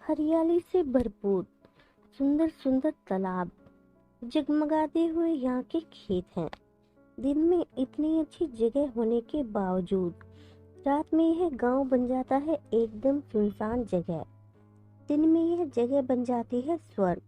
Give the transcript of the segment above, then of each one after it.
हरियाली से भरपूर सुंदर सुंदर तालाब, जगमगाते हुए यहाँ के खेत हैं। दिन में इतनी अच्छी जगह होने के बावजूद रात में यह गांव बन जाता है एकदम सुनसान जगह। दिन में यह जगह बन जाती है स्वर्ग,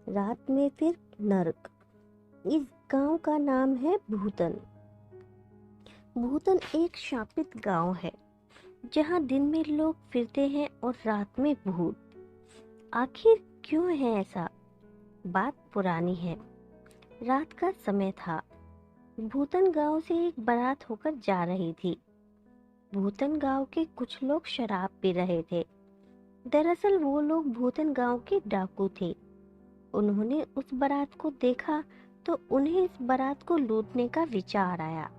रात में फिर नरक। इस गांव का नाम है भूतन। भूतन एक शापित गांव है जहां दिन में लोग फिरते हैं और रात में भूत। आखिर क्यों है ऐसा? बात पुरानी है। रात का समय था। भूतन गांव से एक बारात होकर जा रही थी। भूतन गांव के कुछ लोग शराब पी रहे थे। दरअसल वो लोग भूतन गांव के डाकू थे। उन्होंने उस बारात को देखा तो उन्हें इस बारात को लूटने का विचार आया।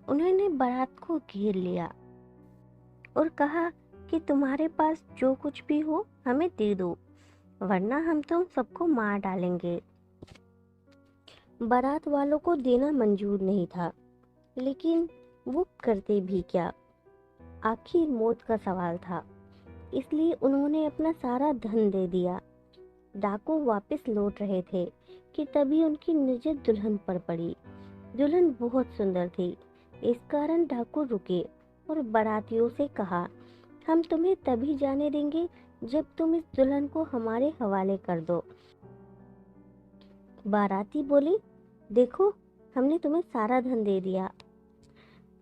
उन्होंने बारात को घेर लिया और कहा कि तुम्हारे पास जो कुछ भी हो हमें दे दो, वरना हम तुम सबको मार डालेंगे। बारात वालों को देना मंजूर नहीं था, लेकिन वो करते भी क्या? आखिर मौत का सवाल था, इसलिए उन्होंने अपना सारा धन दे दिया। डाकू वापस लौट रहे थे कि तभी उनकी नजर दुल्हन पर पड़ी। दुल्हन बहुत सुंदर थी, इस कारण डाकू रुके और बारातियों से कहा, हम तुम्हें तभी जाने देंगे जब तुम इस दुल्हन को हमारे हवाले कर दो। बाराती बोली, देखो, हमने तुम्हें सारा धन दे दिया,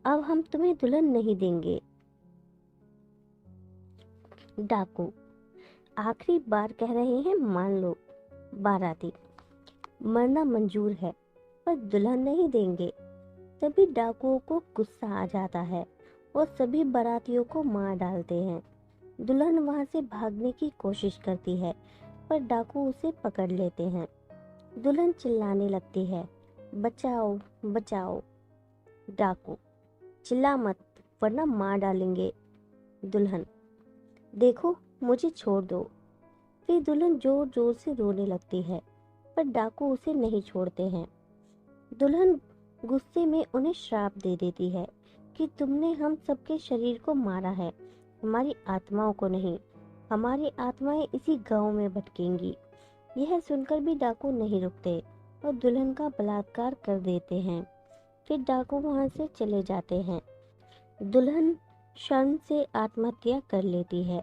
अब हम तुम्हें दुल्हन नहीं देंगे। डाकू, आखिरी बार कह रहे हैं, मान लो। बाराती, मरना मंजूर है पर दुल्हन नहीं देंगे। तभी डाकुओं को गुस्सा आ जाता है और सभी बारातियों को मार डालते हैं। दुल्हन वहां से भागने की कोशिश करती है पर डाकू उसे पकड़ लेते हैं। दुल्हन चिल्लाने लगती है, बचाओ बचाओ। डाकू, चिल्ला मत वरना मार डालेंगे। दुल्हन, देखो मुझे छोड़ दो। फिर दुल्हन जोर जोर से रोने लगती है पर डाकू उसे नहीं छोड़ते हैं। दुल्हन गुस्से में उन्हें श्राप दे देती है कि तुमने हम सबके शरीर को मारा है, हमारी आत्माओं को नहीं। हमारी आत्माएं इसी गांव में भटकेंगी। यह सुनकर भी डाकू नहीं रुकते और दुल्हन का बलात्कार कर देते हैं। फिर डाकू वहां से चले जाते हैं। दुल्हन शर्म से आत्महत्या कर लेती है।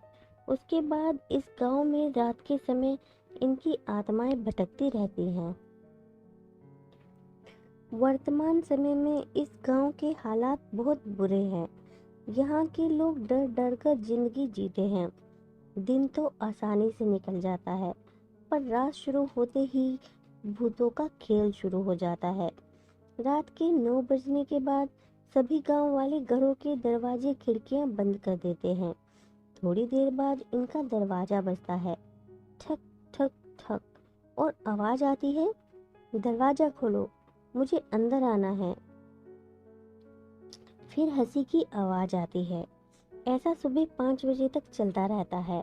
उसके बाद इस गांव में रात के समय इनकी आत्माएं भटकती रहती हैं। वर्तमान समय में इस गांव के हालात बहुत बुरे हैं। यहाँ के लोग डर डर कर जिंदगी जीते हैं। दिन तो आसानी से निकल जाता है, पर रात शुरू होते ही भूतों का खेल शुरू हो जाता है। रात के 9 बजने के बाद सभी गांव वाले घरों के दरवाजे खिड़कियां बंद कर देते हैं। थोड़ी देर बाद इनका दरवाजा बजता है, ठक ठक ठक, और आवाज आती है, दरवाजा खोलो, मुझे अंदर आना है। फिर हंसी की आवाज आती है। ऐसा सुबह 5 बजे तक चलता रहता है।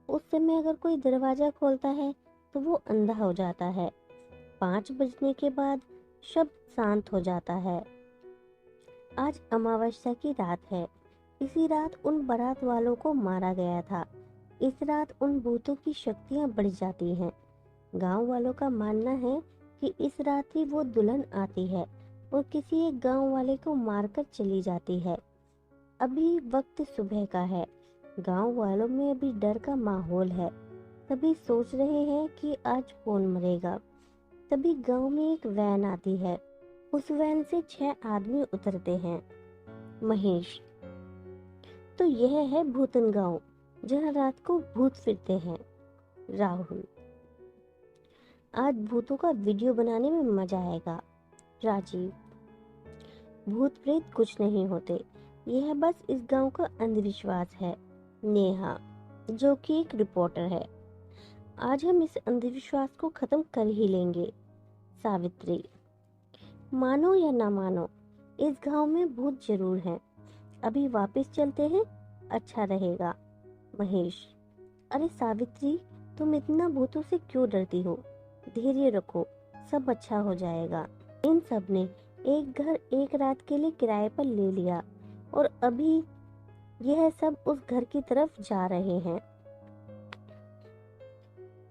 उस समय अगर कोई दरवाजा खोलता है तो वो अंधा हो जाता है। 5 बजने के बाद शब्द शांत हो जाता है। आज अमावस्या की रात है। इसी रात उन बारात वालों को मारा गया था। इस रात उन भूतों की शक्तियां बढ़ जाती हैं। गांव वालों का मानना है कि इस रात ही वो दुल्हन आती है और किसी एक गांव वाले को मारकर चली जाती है। अभी वक्त सुबह का है। गांव वालों में अभी डर का माहौल है। सभी सोच रहे हैं कि आज कौन मरेगा। तभी गांव में एक वैन आती है। उस वैन से 6 आदमी उतरते हैं। महेश, तो यह है भूतन गांव जहां रात को भूत फिरते हैं। राहुल, आज भूतों का वीडियो बनाने में मजा आएगा। राजीव, भूत प्रेत कुछ नहीं होते, यह बस इस गांव का अंधविश्वास है। नेहा, जो कि एक रिपोर्टर है, आज हम इस अंधविश्वास को खत्म कर ही लेंगे। सावित्री, मानो या ना मानो, इस गांव में भूत जरूर हैं। अभी वापस चलते हैं, अच्छा रहेगा। महेश, अरे सावित्री, तुम इतना भूतों से क्यों डरती हो? धैर्य रखो, सब अच्छा हो जाएगा। इन सब ने एक घर एक रात के लिए किराए पर ले लिया और अभी यह सब उस घर की तरफ जा रहे हैं।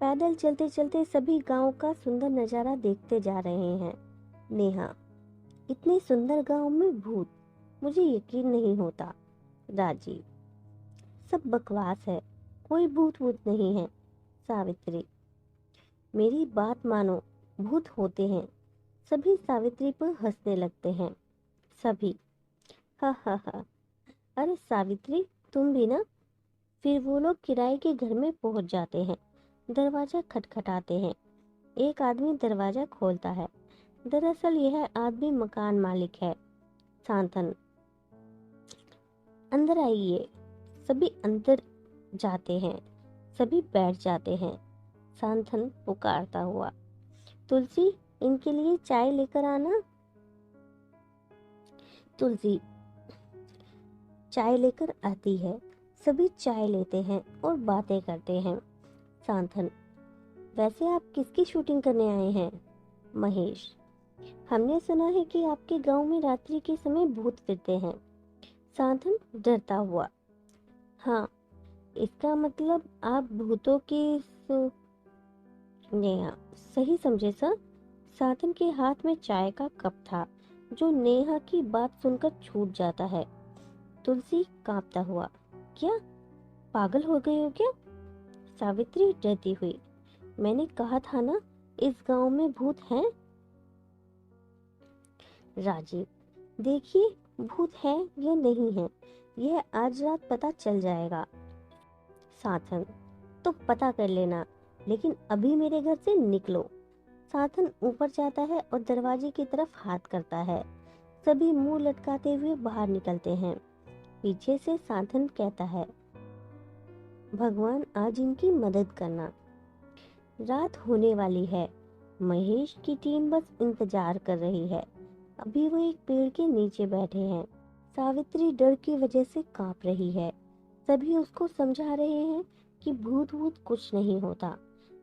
पैदल चलते चलते सभी गांव का सुंदर नजारा देखते जा रहे हैं। नेहा, इतने सुंदर गांव में भूत, मुझे यकीन नहीं होता। राजीव, सब बकवास है, कोई भूत वूत नहीं है। सावित्री, मेरी बात मानो, भूत होते हैं। सभी सावित्री पर हंसने लगते हैं। सभी, हा हा हा। अरे सावित्री, तुम भी ना। फिर वो लोग किराए के घर में पहुंच जाते हैं। दरवाजा खटखटाते हैं। एक आदमी दरवाजा खोलता है। दरअसल यह आदमी मकान मालिक है, सांथन। अंदर आइए। सभी अंदर जाते हैं। सभी बैठ जाते हैं। सांथन पुकारता हुआ, तुलसी, इनके लिए चाय लेकर आना। तुलसी चाय लेकर आती है। सभी चाय लेते हैं और बातें करते हैं। सांथन, वैसे आप किसकी शूटिंग करने आए हैं? महेश, हमने सुना है कि आपके गांव में रात्रि के समय भूत फिरते हैं। सांथन डरता हुआ, हाँ, इसका मतलब आप भूतों की नेहा, सही समझे सर। सांथन के हाथ में चाय का कप था, जो नेहा की बात सुनकर छूट जाता है। तुलसी कांपता हुआ, क्या पागल हो गई हो क्या? सावित्री डरती हुई, मैंने कहा था ना, इस गांव में भूत हैं। राजीव, देखिए, भूत है या नहीं है, यह आज रात पता चल जाएगा। साथन, तो पता कर लेना, लेकिन अभी मेरे घर से निकलो। साथन ऊपर जाता है और दरवाजे की तरफ हाथ करता है। सभी मुंह लटकाते हुए बाहर निकलते हैं। पीछे से साथन कहता है, भगवान आज इनकी मदद करना। रात होने वाली है। महेश की टीम बस इंतजार कर रही है। अभी वो एक पेड़ के नीचे बैठे हैं। सावित्री डर की वजह से कांप रही है। सभी उसको समझा रहे हैं कि भूत वूत कुछ नहीं होता,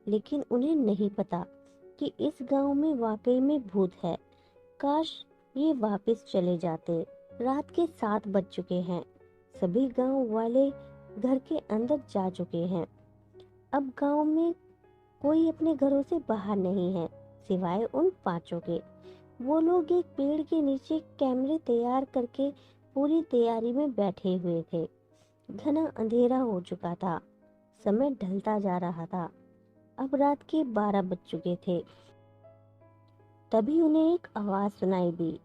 लेकिन उन्हें नहीं पता कि इस गांव में वाकई में भूत है। काश ये वापस चले जाते। रात के 7 बज चुके हैं। सभी गांव वाले घर के अंदर जा चुके हैं। अब गांव में कोई अपने घरों से बाहर नहीं है, सिवाय उन 5 के। वो लोग एक पेड़ के नीचे कैमरे तैयार करके पूरी तैयारी में बैठे हुए थे। घना अंधेरा हो चुका था। समय ढलता जा रहा था। अब रात के 12 बज चुके थे। तभी उन्हें एक आवाज सुनाई दी।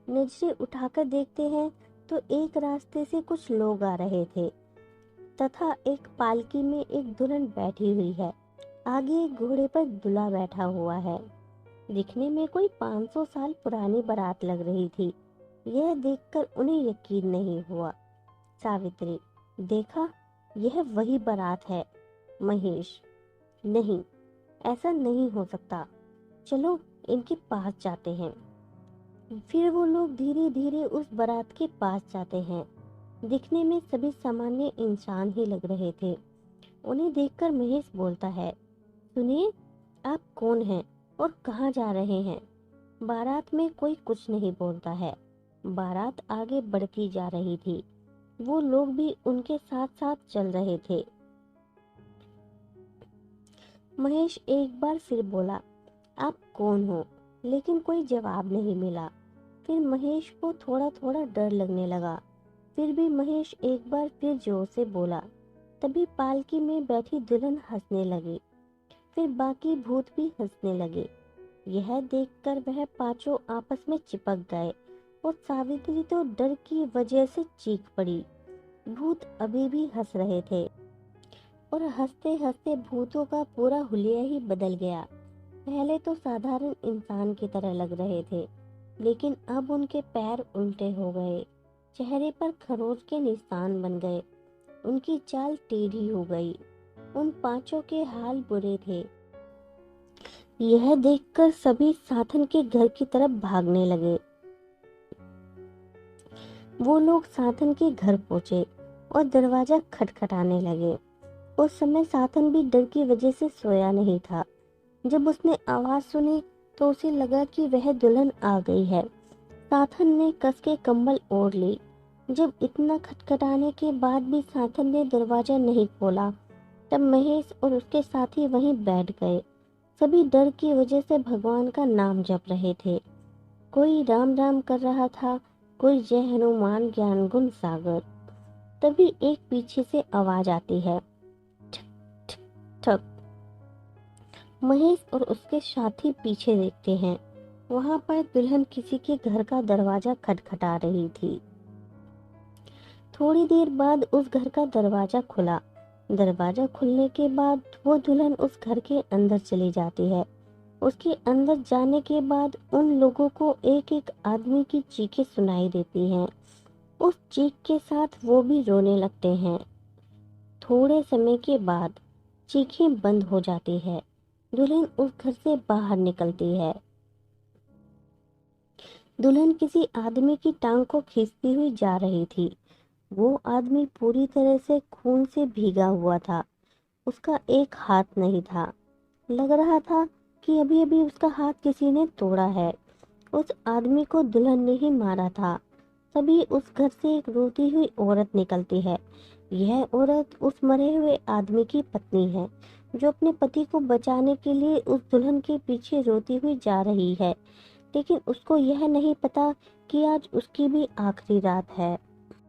नजरें उठाकर देखते हैं तो एक रास्ते से कुछ लोग आ रहे थे तथा एक पालकी में एक दुल्हन बैठी हुई है। आगे एक घोड़े पर दूल्हा बैठा हुआ है। दिखने में कोई 500 साल पुरानी बारात लग रही थी। यह देखकर उन्हें यकीन नहीं हुआ। सावित्री, देखा, यह वही बारात है। महेश, नहीं, ऐसा नहीं हो सकता। चलो इनके पास जाते हैं। फिर वो लोग धीरे धीरे उस बारात के पास जाते हैं। दिखने में सभी सामान्य इंसान ही लग रहे थे। उन्हें देखकर महेश बोलता है, सुनिए, आप कौन हैं और कहाँ जा रहे हैं? बारात में कोई कुछ नहीं बोलता है। बारात आगे बढ़ती जा रही थी। वो लोग भी उनके साथ साथ चल रहे थे। महेश एक बार फिर बोला, आप कौन हो? लेकिन कोई जवाब नहीं मिला। फिर महेश को थोड़ा थोड़ा डर लगने लगा। फिर भी महेश एक बार फिर जोर से बोला। तभी पालकी में बैठी दुल्हन हंसने लगी। फिर बाकी भूत भी हंसने लगे। यह देखकर वह 5 आपस में चिपक गए और सावित्री तो डर की वजह से चीख पड़ी। भूत अभी भी हंस रहे थे और हंसते हंसते भूतों का पूरा हुलिया ही बदल गया। पहले तो साधारण इंसान की तरह लग रहे थे, लेकिन अब उनके पैर उल्टे हो गए, चेहरे पर खरोच के निशान बन गए, उनकी चाल टेढ़ी हो गई। उन 5 के हाल बुरे थे। यह देखकर सभी साथन के घर की तरफ भागने लगे। वो लोग साथन के घर पहुंचे और दरवाजा खटखटाने लगे। उस समय साथन भी डर की वजह से सोया नहीं था। जब उसने आवाज सुनी तो उसे लगा कि वह दुल्हन आ गई है। साथन ने कस के कंबल ओढ़ ली। जब इतना खटखटाने के बाद भी साथन ने दरवाजा नहीं खोला तब महेश और उसके साथी वहीं बैठ गए। सभी डर की वजह से भगवान का नाम जप रहे थे। कोई राम राम कर रहा था, कोई जय हनुमान ज्ञान गुण सागर। तभी एक पीछे से आवाज आती है, ठक ठक ठक। महेश और उसके साथी पीछे देखते हैं। वहां पर दुल्हन किसी के घर का दरवाजा खटखटा रही थी। थोड़ी देर बाद उस घर का दरवाजा खुला। दरवाजा खुलने के बाद वो दुल्हन उस घर के अंदर चली जाती है। उसके अंदर जाने के बाद उन लोगों को एक एक आदमी की चीखें सुनाई देती हैं। उस चीख के साथ वो भी रोने लगते हैं। थोड़े समय के बाद चीखें बंद हो जाती है। दुल्हन उस घर से बाहर निकलती है। दुल्हन किसी आदमी की टांग को खींचती हुई जा रही थी। वो आदमी पूरी तरह से खून से भीगा हुआ था। उसका एक हाथ नहीं था। लग रहा था कि अभी अभी उसका हाथ किसी ने तोड़ा है। उस आदमी को दुल्हन ने ही मारा था। तभी उस घर से एक रोती हुई औरत निकलती है। यह औरत उस मरे हुए आदमी की पत्नी है, जो अपने पति को बचाने के लिए उस दुल्हन के पीछे रोती हुई जा रही है। लेकिन उसको यह नहीं पता कि आज उसकी भी आखिरी रात है।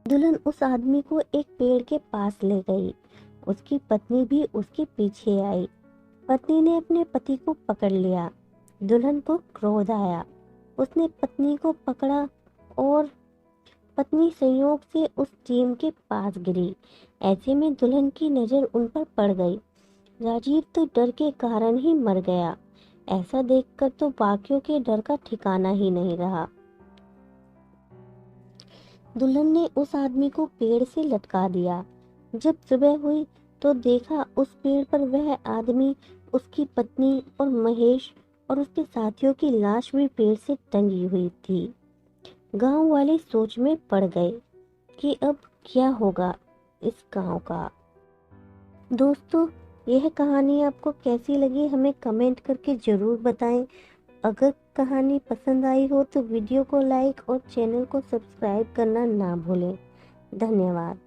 दुल्हन उस आदमी को एक पेड़ के पास ले गई। उसकी पत्नी भी उसके पीछे आई। पत्नी ने अपने पति को पकड़ लिया। दुल्हन को क्रोध आया। उसने पत्नी को पकड़ा और पत्नी संयोग से उस टीम के पास गिरी। ऐसे में दुल्हन की नजर उन पर पड़ गई। राजीव तो डर के कारण ही मर गया। ऐसा देखकर तो बाकियों के डर का ठिकाना ही नहीं रहा। दुल्हन ने उस आदमी को पेड़ से लटका दिया। जब सुबह हुई तो देखा उस पेड़ पर वह आदमी, उसकी पत्नी और महेश और उसके साथियों की लाश भी पेड़ से टंगी हुई थी। गांव वाले सोच में पड़ गए कि अब क्या होगा इस गांव का। दोस्तों, यह कहानी आपको कैसी लगी हमें कमेंट करके ज़रूर बताएं। अगर कहानी पसंद आई हो तो वीडियो को लाइक और चैनल को सब्सक्राइब करना ना भूलें। धन्यवाद।